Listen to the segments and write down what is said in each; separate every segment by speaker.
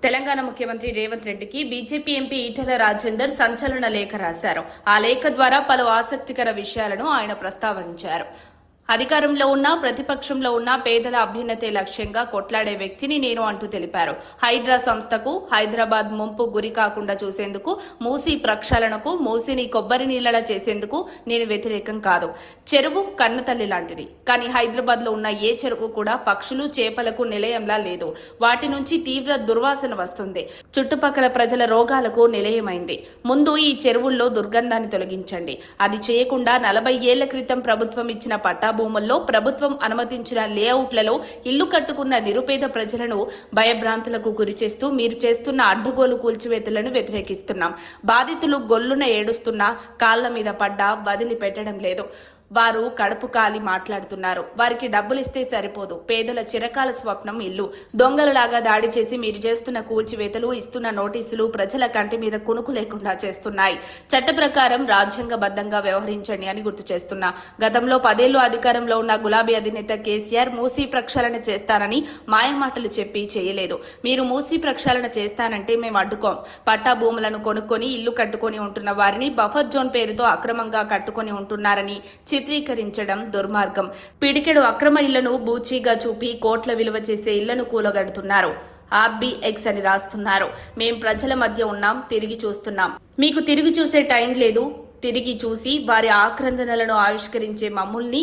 Speaker 1: తెలంగాణ ముఖ్యమంత్రి రేవంత్ రెడ్డికి BJP MP Etela Rajender సంచలన లేఖ రాశారు. ఆ లేఖ ద్వారా పలు ఆసక్తికర విషయాలను ఆయన ప్రస్తావించారు. అధికారంలో ఉన్న ప్రతిపక్షంలో ఉన్న పేదల అభ్యున్నతే లక్ష్యంగా కొట్లాడే వ్యక్తిని నేను అంటూ తెలిపారు. హైడ్రా సంస్థకు హైదరాబాద్ ముంపు గురి కాకుండా చూసేందుకు, మూసీ ప్రక్షాళనకు, మూసీని కొబ్బరి నీళ్లలా చేసేందుకు నేను వ్యతిరేకం కాదు. చెరువు కన్నతల్లి లాంటిది. కానీ హైదరాబాద్ లో ఉన్న ఏ చెరువు కూడా పక్షులు, చేపలకు నిలయంలా లేదు. వాటి నుంచి తీవ్ర దుర్వాసన వస్తుంది. చుట్టుపక్కల ప్రజల రోగాలకు నిలయమైంది. ముందు ఈ చెరువుల్లో దుర్గంధాన్ని తొలగించండి. అది చేయకుండా 40 ఏళ్ల క్రితం ప్రభుత్వం ఇచ్చిన పట్టా భూముల్లో ప్రభుత్వం అనుమతించిన లేఅవుట్లలో ఇల్లు కట్టుకున్న నిరుపేద ప్రజలను భయభ్రాంతులకు గురిచేస్తూ మీరు చేస్తున్న అడ్డగోలు కూల్చివేతలను వ్యతిరేకిస్తున్నాం. బాధితులు గొల్లున ఏడుస్తున్నా, కాళ్ల మీద పడ్డా వదిలిపెట్టడం లేదు. వారు కడుపు కాలి మాట్లాడుతున్నారు. వారికి డబ్బులిస్తే సరిపోదు. పేదల చిరకాల స్వప్నం ఇల్లు. దొంగలలాగా దాడి చేసి మీరు చేస్తున్న కూల్చివేతలు, ఇస్తున్న నోటీసులు ప్రజల కంటి మీద కునుకు లేకుండా చేస్తున్నాయి. చట్ట ప్రకారం రాజ్యాంగబద్ధంగా వ్యవహరించండి అని గుర్తు చేస్తున్నా. గతంలో 10 ఏళ్లు అధికారంలో ఉన్న గులాబీ అధినేత కేసీఆర్ మూసీ ప్రక్షాళన చేస్తానని మాయమాటలు చెప్పి చేయలేదు. మీరు మూసీ ప్రక్షాళన చేస్తానంటే మేము అడ్డుకోం. పట్టా భూములను కొనుక్కొని ఇల్లు కట్టుకొని ఉంటున్న వారిని బఫర్ జోన్ పేరుతో అక్రమంగా కట్టుకొని ఉంటున్నారని చిత్రీకరించడం దుర్మార్గం. పిడికెడు అక్రమ ఇళ్లను బూచీగా చూపి కోట్ల విలువ చేసే ఇళ్లను కూలగడుతున్నారు. RBX అని రాస్తున్నారు. మేం ప్రజల మధ్య ఉన్నాం, తిరిగి చూస్తున్నాం. మీకు తిరిగి చూసే టైం లేదు. తిరిగి చూసి వారి ఆక్రందనలను ఆవిష్కరించే మమ్ముల్ని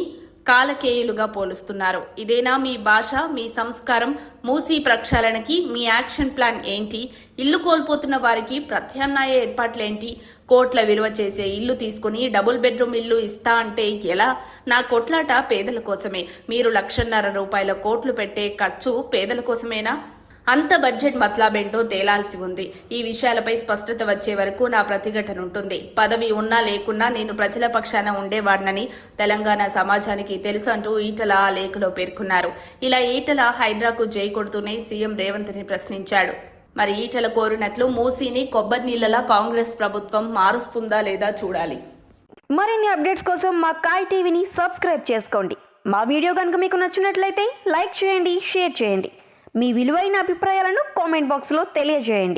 Speaker 1: కాలకేయులుగా పోలుస్తున్నారు. ఇదేనా మీ భాష, మీ సంస్కారం? మూసీ ప్రక్షాళనకి మీ యాక్షన్ ప్లాన్ ఏంటి? ఇల్లు కోల్పోతున్న వారికి ప్రత్యామ్నాయ ఏర్పాట్లేంటి? కోట్ల విలువ చేసే ఇల్లు తీసుకుని డబుల్ బెడ్రూమ్ ఇల్లు ఇస్తా అంటే ఎలా? నా కొట్లాట పేదల కోసమే. మీరు 1,50,000 రూపాయల కోట్లు పెట్టే ఖర్చు పేదల కోసమేనా? అంత బడ్జెట్ మతలాబేంటో తేలాల్సి ఉంది. ఈ విషయాలపై స్పష్టత వచ్చే వరకు నా ప్రతిఘటన ఉంటుంది. పదవి ఉన్నా లేకున్నా నేను ప్రజల పక్షాన ఉండేవాడినని తెలంగాణ సమాజానికి తెలుసు అంటూ ఈటల ఆ లేఖలో పేర్కొన్నారు. ఇలా ఈటల హైడ్రాకు జై కొడుతూనే సీఎం రేవంత్ ని ప్రశ్నించాడు. మరి ఈటల కోరినట్లు మూసీని కొబ్బరి నీళ్లలా కాంగ్రెస్ ప్రభుత్వం మారుస్తుందా లేదా చూడాలి.
Speaker 2: మరిన్ని అప్డేట్స్ కోసం మా కాయ్ టీవీని సబ్స్క్రైబ్ చేసుకోండి. మా వీడియో కనుక మీకు నచ్చినట్లయితే లైక్ చేయండి, షేర్ చేయండి. మీ విలువైన అభిప్రాయాలను కామెంట్ బాక్స్లో తెలియజేయండి.